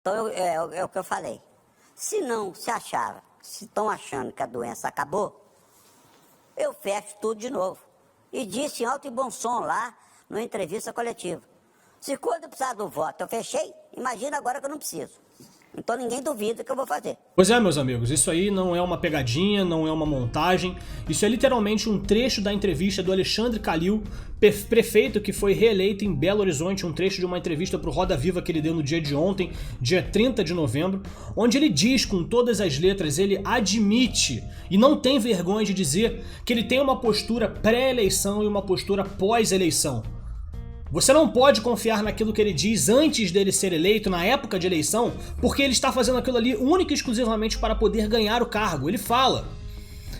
Então é o que eu falei. Se não se achar, se estão achando que a doença acabou, eu fecho tudo de novo. E disse em alto e bom som lá, numa entrevista coletiva. Se quando eu precisar do voto eu fechei, imagina agora que eu não preciso. Então ninguém duvida que eu vou fazer. Pois é, meus amigos, isso aí não é uma pegadinha, não é uma montagem. Isso é literalmente um trecho da entrevista do Alexandre Calil, prefeito que foi reeleito em Belo Horizonte, um trecho de uma entrevista pro Roda Viva que ele deu no dia de ontem, dia 30 de novembro, onde ele diz com todas as letras, ele admite e não tem vergonha de dizer que ele tem uma postura pré-eleição e uma postura pós-eleição. Você não pode confiar naquilo que ele diz antes dele ser eleito, na época de eleição, porque ele está fazendo aquilo ali única e exclusivamente para poder ganhar o cargo. Ele fala: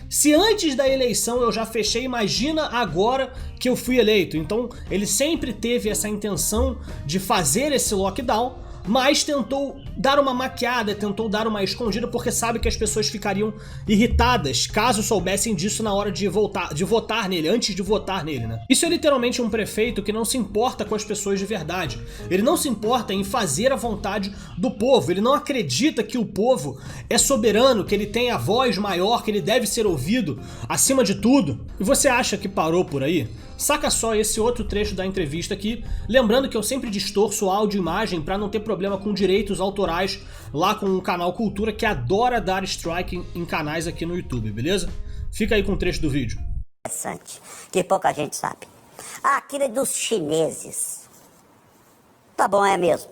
se antes da eleição eu já fechei, imagina agora que eu fui eleito. Então ele sempre teve essa intenção de fazer esse lockdown, mas tentou dar uma maquiada, tentou dar uma escondida, porque sabe que as pessoas ficariam irritadas caso soubessem disso na hora de votar nele, antes de votar nele, né? Isso é literalmente um prefeito que não se importa com as pessoas de verdade. Ele não se importa em fazer a vontade do povo, ele não acredita que o povo é soberano, que ele tem a voz maior, que ele deve ser ouvido acima de tudo. E você acha que parou por aí? Saca só esse outro trecho da entrevista aqui, lembrando que eu sempre distorço áudio e imagem para não ter problema com direitos autorais lá com o canal Cultura, que adora dar strike em canais aqui no YouTube, beleza? Fica aí com o trecho do vídeo. Interessante, que pouca gente sabe. Aquilo é dos chineses. Tá bom, é mesmo.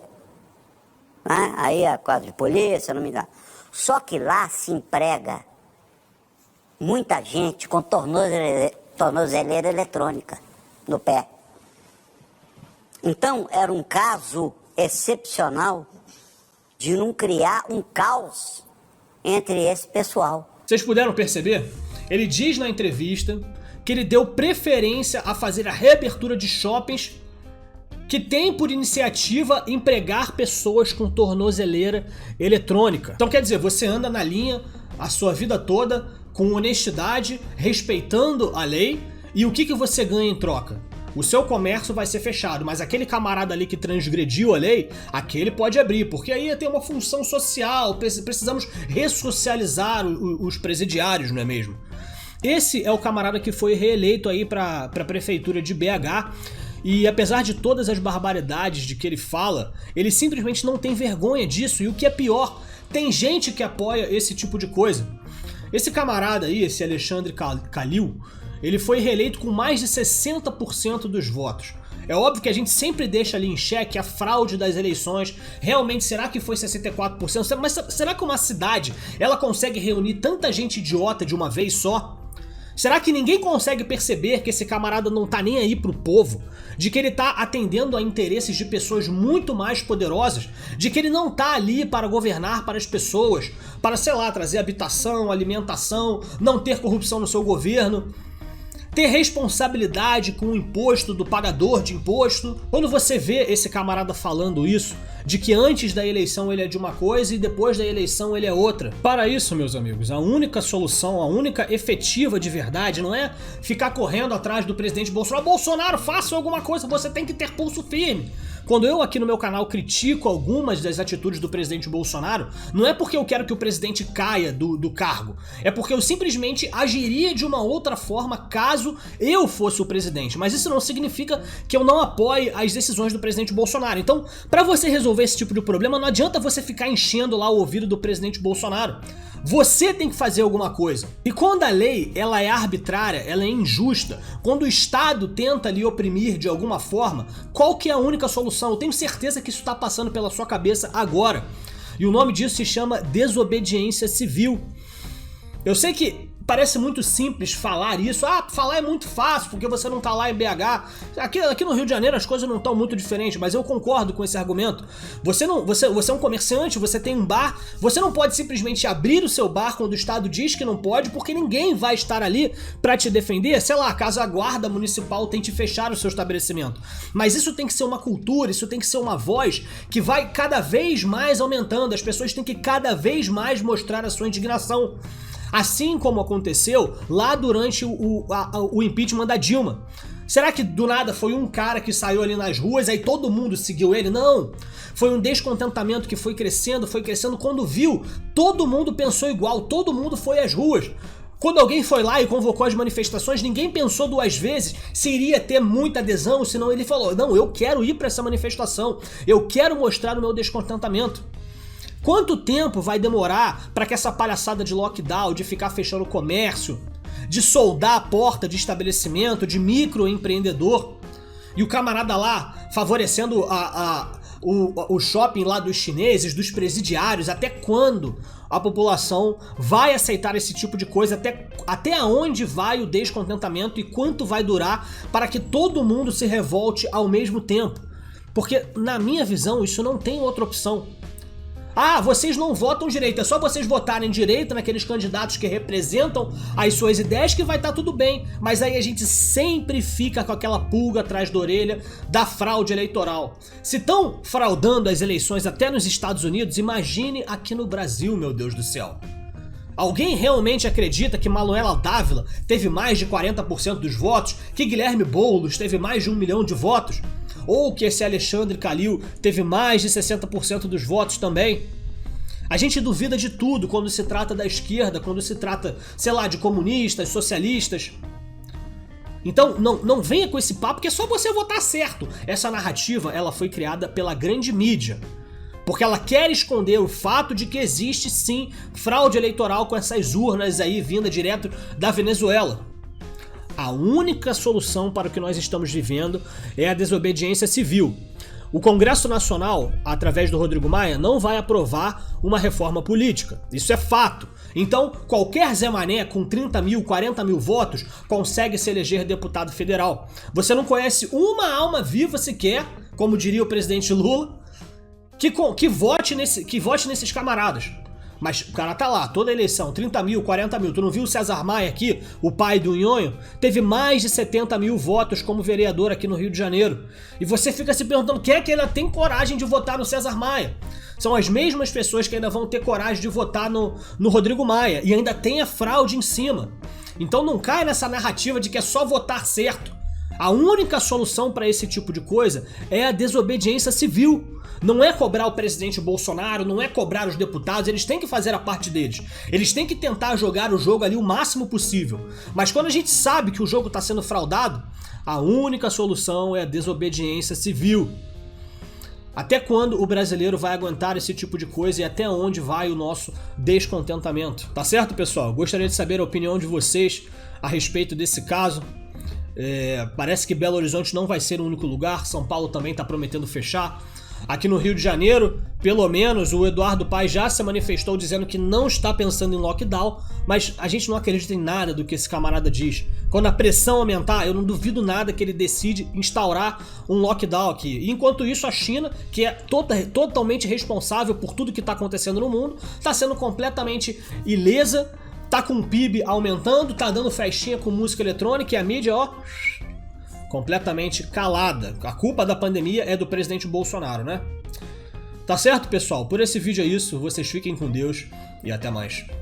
Né? Aí é quadro de polícia, não me engano. Só que lá se emprega muita gente com tornozeleira eletrônica no pé. Então era um caso excepcional de não criar um caos entre esse pessoal. Vocês puderam perceber? Ele diz na entrevista que ele deu preferência a fazer a reabertura de shoppings que tem por iniciativa empregar pessoas com tornozeleira eletrônica. Então quer dizer, você anda na linha a sua vida toda com honestidade, respeitando a lei, e o que você ganha em troca? O seu comércio vai ser fechado, mas aquele camarada ali que transgrediu a lei, aquele pode abrir, porque aí tem uma função social, precisamos ressocializar os presidiários, não é mesmo? Esse é o camarada que foi reeleito aí para a prefeitura de BH, e apesar de todas as barbaridades de que ele fala, ele simplesmente não tem vergonha disso, e o que é pior, tem gente que apoia esse tipo de coisa. Esse camarada aí, esse Alexandre Calil, ele foi reeleito com mais de 60% dos votos. É óbvio que a gente sempre deixa ali em xeque a fraude das eleições. Realmente, será que foi 64%? Mas será que uma cidade, ela consegue reunir tanta gente idiota de uma vez só? Será que ninguém consegue perceber que esse camarada não tá nem aí pro povo? De que ele tá atendendo a interesses de pessoas muito mais poderosas? De que ele não tá ali para governar para as pessoas? Para, sei lá, trazer habitação, alimentação, não ter corrupção no seu governo? Ter responsabilidade com o imposto do pagador de imposto? Quando você vê esse camarada falando isso, de que antes da eleição ele é de uma coisa e depois da eleição ele é outra. Para isso, meus amigos, a única solução, a única efetiva de verdade não é ficar correndo atrás do presidente Bolsonaro. Bolsonaro, faça alguma coisa, você tem que ter pulso firme. Quando eu aqui no meu canal critico algumas das atitudes do presidente Bolsonaro, não é porque eu quero que o presidente caia do cargo, é porque eu simplesmente agiria de uma outra forma caso eu fosse o presidente. Mas isso não significa que eu não apoie as decisões do presidente Bolsonaro. Então, para você resolver esse tipo de problema, não adianta você ficar enchendo lá o ouvido do presidente Bolsonaro. Você tem que fazer alguma coisa. E quando a lei ela é arbitrária, ela é injusta, quando o Estado tenta lhe oprimir de alguma forma, qual que é a única solução? Eu tenho certeza que isso está passando pela sua cabeça agora. E o nome disso se chama desobediência civil. Eu sei que parece muito simples falar isso. Ah, falar é muito fácil porque você não tá lá em BH. Aqui no Rio de Janeiro as coisas não estão muito diferentes, mas eu concordo com esse argumento. Você é um comerciante, você tem um bar, você não pode simplesmente abrir o seu bar quando o Estado diz que não pode, porque ninguém vai estar ali pra te defender, sei lá, caso a guarda municipal tente fechar o seu estabelecimento. Mas isso tem que ser uma cultura, isso tem que ser uma voz que vai cada vez mais aumentando, as pessoas têm que cada vez mais mostrar a sua indignação. Assim como aconteceu lá durante o impeachment da Dilma. Será que do nada foi um cara que saiu ali nas ruas, aí todo mundo seguiu ele? Não. Foi um descontentamento que foi crescendo. Quando viu, todo mundo pensou igual, todo mundo foi às ruas. Quando alguém foi lá e convocou as manifestações, ninguém pensou duas vezes se iria ter muita adesão, senão ele falou, não, eu quero ir para essa manifestação, eu quero mostrar o meu descontentamento. Quanto tempo vai demorar para que essa palhaçada de lockdown, de ficar fechando o comércio, de soldar a porta de estabelecimento, de microempreendedor, e o camarada lá favorecendo o shopping lá dos chineses, dos presidiários, até quando a população vai aceitar esse tipo de coisa, até onde vai o descontentamento e quanto vai durar para que todo mundo se revolte ao mesmo tempo? Porque, na minha visão, isso não tem outra opção. Ah, vocês não votam direito, é só vocês votarem direito naqueles candidatos que representam as suas ideias que vai estar tudo bem. Mas aí a gente sempre fica com aquela pulga atrás da orelha da fraude eleitoral. Se estão fraudando as eleições até nos Estados Unidos, imagine aqui no Brasil, meu Deus do céu. Alguém realmente acredita que Manuela Dávila teve mais de 40% dos votos, que Guilherme Boulos teve mais de 1 milhão de votos? Ou que esse Alexandre Calil teve mais de 60% dos votos também? A gente duvida de tudo quando se trata da esquerda, quando se trata, sei lá, de comunistas, socialistas. Então não venha com esse papo que é só você votar certo. Essa narrativa ela foi criada pela grande mídia, porque ela quer esconder o fato de que existe sim fraude eleitoral com essas urnas aí vinda direto da Venezuela. A única solução para o que nós estamos vivendo é a desobediência civil. O Congresso Nacional, através do Rodrigo Maia, não vai aprovar uma reforma política. Isso é fato. Então, qualquer Zé Mané com 30 mil, 40 mil votos consegue se eleger deputado federal. Você não conhece uma alma viva sequer, como diria o presidente Lula, que vote nesses camaradas. Mas o cara tá lá, toda eleição, 30 mil, 40 mil. Tu não viu o César Maia aqui, o pai do Nhonho? Teve mais de 70 mil votos como vereador aqui no Rio de Janeiro. E você fica se perguntando quem é que ainda tem coragem de votar no César Maia? São as mesmas pessoas que ainda vão ter coragem de votar no Rodrigo Maia. E ainda tem a fraude em cima. Então não cai nessa narrativa de que é só votar certo. A única solução para esse tipo de coisa é a desobediência civil. Não é cobrar o presidente Bolsonaro, não é cobrar os deputados, eles têm que fazer a parte deles. Eles têm que tentar jogar o jogo ali o máximo possível. Mas quando a gente sabe que o jogo está sendo fraudado, a única solução é a desobediência civil. Até quando o brasileiro vai aguentar esse tipo de coisa e até onde vai o nosso descontentamento? Tá certo, pessoal? Gostaria de saber a opinião de vocês a respeito desse caso. Parece que Belo Horizonte não vai ser o único lugar, São Paulo também está prometendo fechar. Aqui no Rio de Janeiro, pelo menos, o Eduardo Paes já se manifestou dizendo que não está pensando em lockdown, mas a gente não acredita em nada do que esse camarada diz. Quando a pressão aumentar, eu não duvido nada que ele decide instaurar um lockdown aqui. E enquanto isso, a China, que é totalmente responsável por tudo que está acontecendo no mundo, está sendo completamente ilesa, tá com o PIB aumentando, tá dando festinha com música eletrônica e a mídia, ó, completamente calada. A culpa da pandemia é do presidente Bolsonaro, né? Tá certo, pessoal? Por esse vídeo é isso. Vocês fiquem com Deus e até mais.